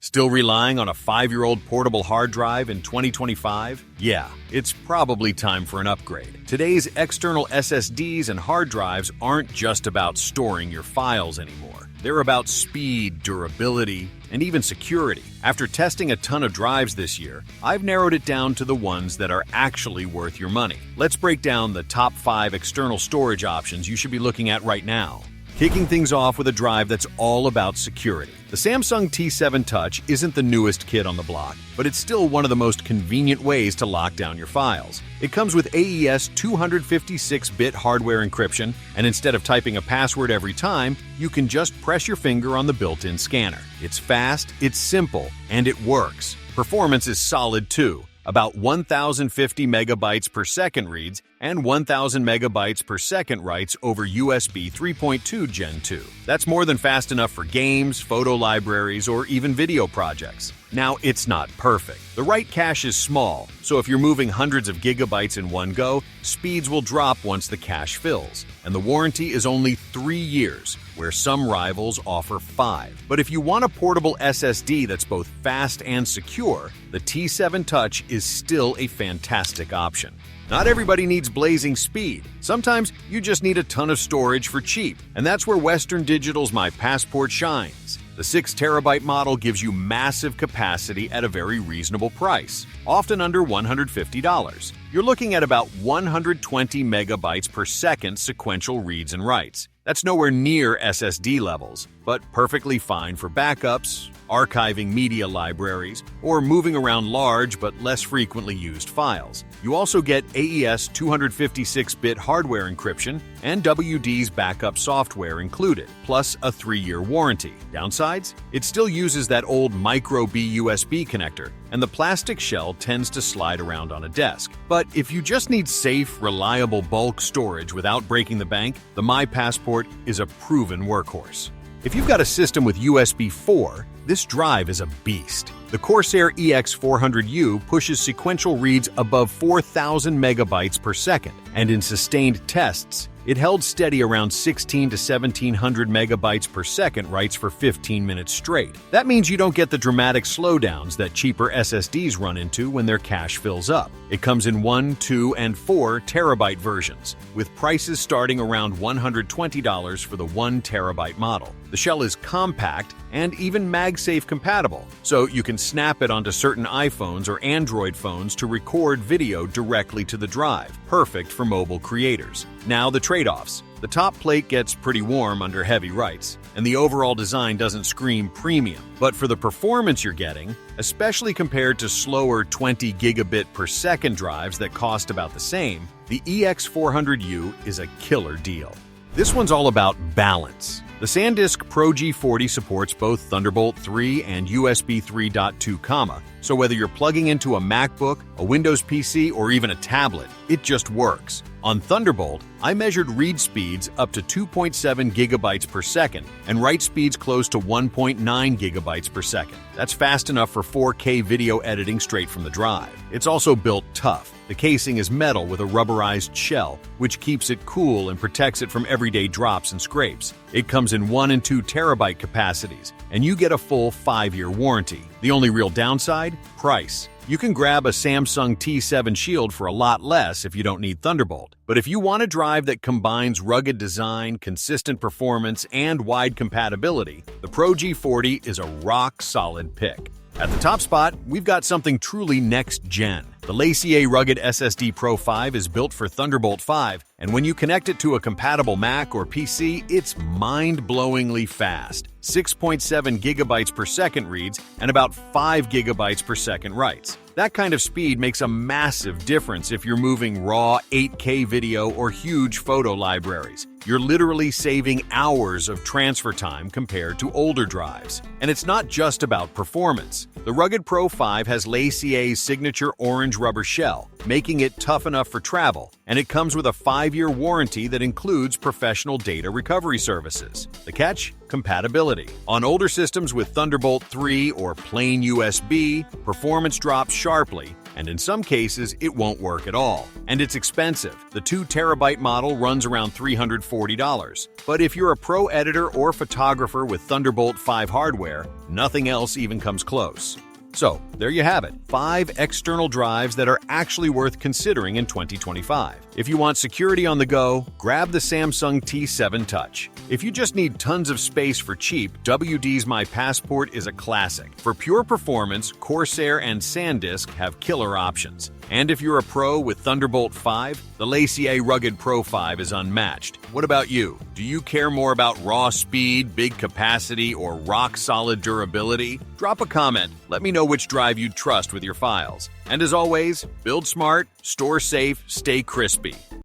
Still relying on a 5-year-old portable hard drive in 2025? Yeah, it's probably time for an upgrade. Today's external SSDs and hard drives aren't just about storing your files anymore. They're about speed, durability, and even security. After testing a ton of drives this year, I've narrowed it down to the ones that are actually worth your money. Let's break down the top 5 external storage options you should be looking at right now. Kicking things off with a drive that's all about security. The Samsung T7 Touch isn't the newest kid on the block, but it's still one of the most convenient ways to lock down your files. It comes with AES 256-bit hardware encryption, and instead of typing a password every time, you can just press your finger on the built-in scanner. It's fast, it's simple, and it works. Performance is solid too. About 1,050 megabytes per second reads and 1,000 megabytes per second writes over USB 3.2 Gen 2. That's more than fast enough for games, photo libraries, or even video projects. Now, it's not perfect. The write cache is small, so if you're moving hundreds of gigabytes in one go, speeds will drop once the cache fills. And the warranty is only 3 years, where some rivals offer 5. But if you want a portable SSD that's both fast and secure, the T7 Touch is still a fantastic option. Not everybody needs blazing speed. Sometimes you just need a ton of storage for cheap, and that's where Western Digital's My Passport shines. The 6TB model gives you massive capacity at a very reasonable price, often under $150. You're looking at about 120 megabytes per second sequential reads and writes. That's nowhere near SSD levels, but perfectly fine for backups, archiving media libraries, or moving around large but less frequently used files. You also get AES 256-bit hardware encryption and WD's backup software included, plus a 3-year warranty. Downsides? It still uses that old micro B USB connector, and the plastic shell tends to slide around on a desk. But if you just need safe, reliable bulk storage without breaking the bank, the My Passport is a proven workhorse. If you've got a system with USB 4, this drive is a beast. The Corsair EX400U pushes sequential reads above 4,000 megabytes per second, and in sustained tests, it held steady around 1,600 to 1,700 megabytes per second writes for 15 minutes straight. That means you don't get the dramatic slowdowns that cheaper SSDs run into when their cache fills up. It comes in 1, 2, and 4 terabyte versions, with prices starting around $120 for the 1 terabyte model. The shell is compact and even MagSafe compatible, so you can snap it onto certain iPhones or Android phones to record video directly to the drive, perfect for mobile creators. Now the trade-offs. The top plate gets pretty warm under heavy writes, and the overall design doesn't scream premium. But for the performance you're getting, especially compared to slower 20 gigabit per second drives that cost about the same, the EX400U is a killer deal. This one's all about balance. The SanDisk Pro G40 supports both Thunderbolt 3 and USB 3.2, so whether you're plugging into a MacBook, a Windows PC, or even a tablet, it just works. On Thunderbolt, I measured read speeds up to 2.7 gigabytes per second and write speeds close to 1.9 gigabytes per second. That's fast enough for 4K video editing straight from the drive. It's also built tough. The casing is metal with a rubberized shell, which keeps it cool and protects it from everyday drops and scrapes. It comes in 1 and 2 terabyte capacities, and you get a full 5-year warranty. The only real downside? Price. You can grab a Samsung T7 Shield for a lot less if you don't need Thunderbolt. But if you want a drive that combines rugged design, consistent performance, and wide compatibility, the Pro G40 is a rock-solid pick. At the top spot, we've got something truly next-gen. The LaCie Rugged SSD Pro 5 is built for Thunderbolt 5, and when you connect it to a compatible Mac or PC, it's mind-blowingly fast. 6.7 gigabytes per second reads and about 5 gigabytes per second writes. That kind of speed makes a massive difference if you're moving raw 8K video or huge photo libraries. You're literally saving hours of transfer time compared to older drives. And it's not just about performance. The Rugged Pro 5 has LaCie's signature orange rubber shell, making it tough enough for travel, and it comes with a 5-year warranty that includes professional data recovery services. The catch? Compatibility. On older systems with Thunderbolt 3 or plain USB, performance drops sharply, and in some cases, it won't work at all. And it's expensive. The 2TB model runs around $340. But if you're a pro editor or photographer with Thunderbolt 5 hardware, nothing else even comes close. So, there you have it, 5 external drives that are actually worth considering in 2025. If you want security on the go, grab the Samsung T7 Touch. If you just need tons of space for cheap, WD's My Passport is a classic. For pure performance, Corsair and SanDisk have killer options. And if you're a pro with Thunderbolt 5, the LaCie Rugged Pro 5 is unmatched. What about you? Do you care more about raw speed, big capacity, or rock-solid durability? Drop a comment. Let me know which drive you'd trust with your files. And as always, build smart, store safe, stay crispy.